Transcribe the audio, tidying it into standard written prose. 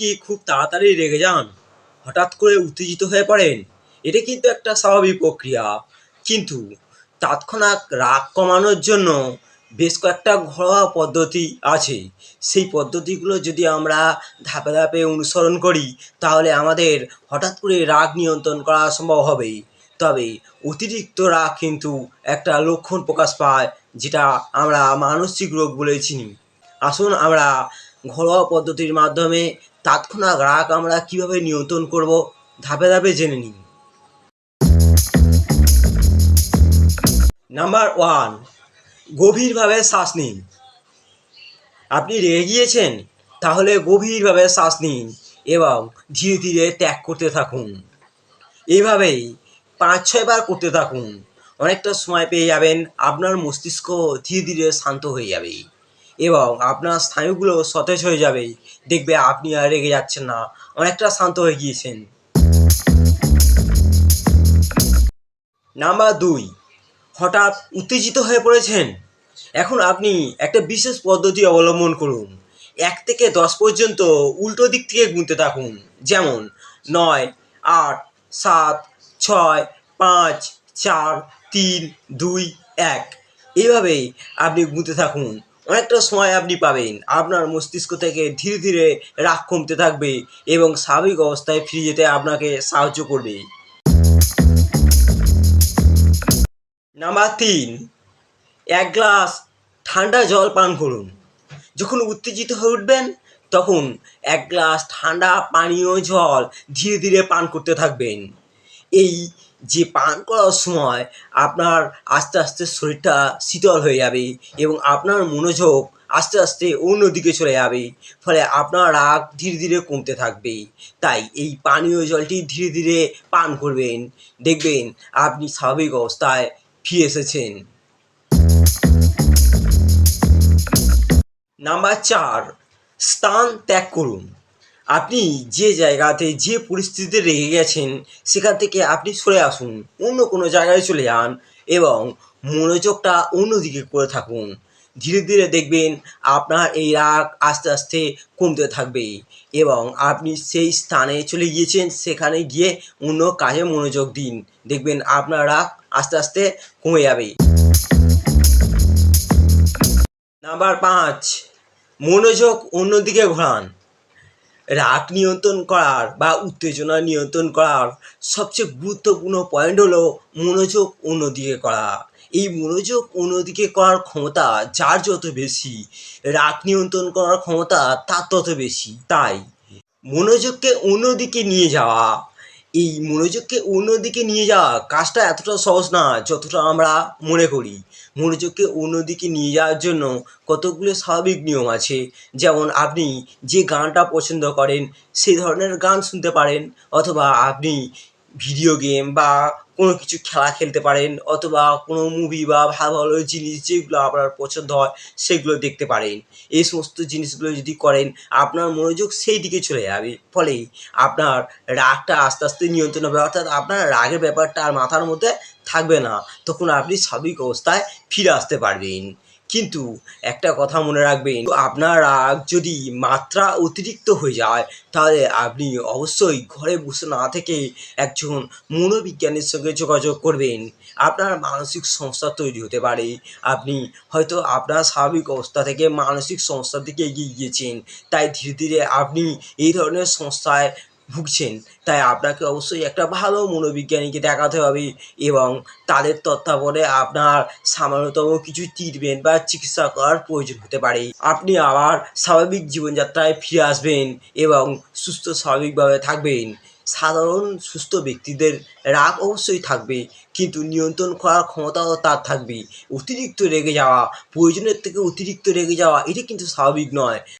কি খুব তাড়াতাড়ি রেগে যান? হঠাৎ করে উত্তেজিত হয়ে পড়েন? এটা কিন্তু একটা স্বাভাবিক প্রক্রিয়া। কিন্তু তৎক্ষণাৎ রাগ কমানোর জন্য বেশ কয়েকটা ঘরোয়া পদ্ধতি আছে। সেই পদ্ধতিগুলো যদি আমরা ধাপে ধাপে অনুসরণ করি, তাহলে আমাদের হঠাৎ করে রাগ নিয়ন্ত্রণ করা সম্ভব হবে। তবে অতিরিক্ত রাগ কিন্তু একটা লক্ষণ প্রকাশ পায়, যেটা আমরা মানসিক রোগ বলে চিনি। আসুন আমরা ঘরোয়া পদ্ধতির মাধ্যমে তৎক্ষণাৎ রাগ আমরা কীভাবে নিয়ন্ত্রণ করব ধাপে ধাপে জেনে নিই। নাম্বার 1, গভীরভাবে শ্বাস নিন। আপনি রেগে গিয়েছেন? তাহলে গভীরভাবে শ্বাস নিন এবং ধীরে ধীরে ত্যাগ করতে থাকুন। এইভাবেই 5-6 বার করতে থাকুন। অনেকটা সময় পেয়ে যাবেন, আপনার মস্তিষ্ক ধীরে ধীরে শান্ত হয়ে যাবে এবং আপনার স্নায়ুগুলো সতেজ হয়ে যাবে। দেখবে আপনি আর রেগে যাচ্ছেন না, অনেকটা শান্ত হয়ে গিয়েছেন। নাম্বার 2, হঠাৎ উত্তেজিত হয়ে পড়েছেন? এখন আপনি একটা বিশেষ পদ্ধতি অবলম্বন করুন। 1 থেকে 10 পর্যন্ত উল্টো দিক থেকে গুনতে থাকুন। যেমন 9, 8, 7, 6, 5, 4, 3, 2, 1। এইভাবেই আপনি গুনতে থাকুন। অনেকটা সময় আপনি পাবেন, আপনার মস্তিষ্ক থেকে ধীরে ধীরে রাগ কমতে থাকবে এবং স্বাভাবিক অবস্থায় ফিরে যেতে আপনাকে সাহায্য করবে। নাম্বার 3, 1 গ্লাস ঠান্ডা জল পান করুন। যখন উত্তেজিত হয়ে উঠবেন, তখন 1 গ্লাস ঠান্ডা পানীয় জল ধীরে ধীরে পান করতে থাকবেন। এই যে পান করার সময় আপনার আস্তে আস্তে শরীরটা শীতল হয়ে যাবে এবং আপনার মনোযোগ আস্তে আস্তে অন্যদিকে চলে যাবে, ফলে আপনার রাগ ধীরে ধীরে কমতে থাকবে। তাই এই পানীয় জলটি ধীরে ধীরে পান করবেন, দেখবেন আপনি স্বাভাবিক অবস্থায় ফিরে এসেছেন। নাম্বার 4, স্থান ত্যাগ করুন। আপনি যে জায়গাতে যে পরিস্থিতিতে রেগে গেছেন, সেখান থেকে আপনি সরে আসুন, অন্য কোনো জায়গায় চলে যান এবং মনোযোগটা অন্যদিকে করে থাকুন। ধীরে ধীরে দেখবেন আপনার এই রাগ আস্তে আস্তে কমতে থাকবে এবং আপনি সেই স্থানে চলে গিয়েছেন, সেখানে গিয়ে অন্য কাজে মনোযোগ দিন, দেখবেন আপনার রাগ আস্তে আস্তে কমে যাবে। নাম্বার 5, মনোযোগ অন্যদিকে ঘোরান। রাগ নিয়ন্ত্রণ করার বা উত্তেজনা নিয়ন্ত্রণ করার সবচেয়ে গুরুত্বপূর্ণ পয়েন্ট হলো মনোযোগ অন্যদিকে করা। এই মনোযোগ অন্যদিকে করার ক্ষমতা যার যত বেশি, রাগ নিয়ন্ত্রণ করার ক্ষমতা তার তত বেশি। তাই মনোযোগকে অন্যদিকে নিয়ে যাওয়া, এই মনোযোগকে অন্যদিকে নিয়ে যাওয়া কাজটা এতটা সহজ না যতটা আমরা মনে করি। মনোযোগকে অন্যদিকে নিয়ে যাওয়ার জন্য কতগুলো স্বাভাবিক নিয়ম আছে। যেমন আপনি যে গানটা পছন্দ করেন সেই ধরনের গান শুনতে পারেন, অথবা আপনি ভিডিও গেম বা কোনো কিছু খেলা খেলতে পারেন, অথবা কোনো মুভি বা ভালো ভালো জিনিস যেগুলো আপনার পছন্দ হয় সেগুলো দেখতে পারেন। এই সমস্ত জিনিসগুলো যদি করেন, আপনার মনোযোগ সেই দিকে চলে যাবে, ফলে আপনার রাগটা আস্তে আস্তে নিয়ন্ত্রণ হবে, অর্থাৎ আপনার রাগের ব্যাপারটা আর মাথার মধ্যে থাকবে না। তখন আপনি স্বাভাবিক অবস্থায় ফিরে আসতে পারবেন। কিন্তু একটা কথা মনে রাখবেন, আপনার রাগ যদি মাত্রা অতিরিক্ত হয়ে যায়, তাহলে আপনি অবশ্যই ঘরে বসে না থেকে একজন মনোবিজ্ঞানীর সঙ্গে যোগাযোগ করবেন। আপনার মানসিক সমস্যা তৈরি হতে পারে। আপনি হয়তো আপনার স্বাভাবিক অবস্থা থেকে মানসিক সমস্যার দিকে এগিয়ে গিয়েছেন, তাই ধীরে ধীরে আপনি এই ধরনের সমস্যায় ভুগছেন। তাই আপনাকে অবশ্যই একটা ভালো মনোবিজ্ঞানীকে দেখাতে হবে এবং তাদের তত্ত্বাবধানে আপনার সামান্যতম কিছু ট্রিটমেন্ট বা চিকিৎসা করার প্রয়োজন হতে পারে। আপনি আবার স্বাভাবিক জীবনযাত্রায় ফিরে আসবেন এবং সুস্থ স্বাভাবিকভাবে থাকবেন। সাধারণ সুস্থ ব্যক্তিদের রাগ অবশ্যই থাকবে, কিন্তু নিয়ন্ত্রণ করার ক্ষমতাও তার থাকবে। অতিরিক্ত রেগে যাওয়া, প্রয়োজনের থেকে অতিরিক্ত রেগে যাওয়া, এটা কিন্তু স্বাভাবিক নয়।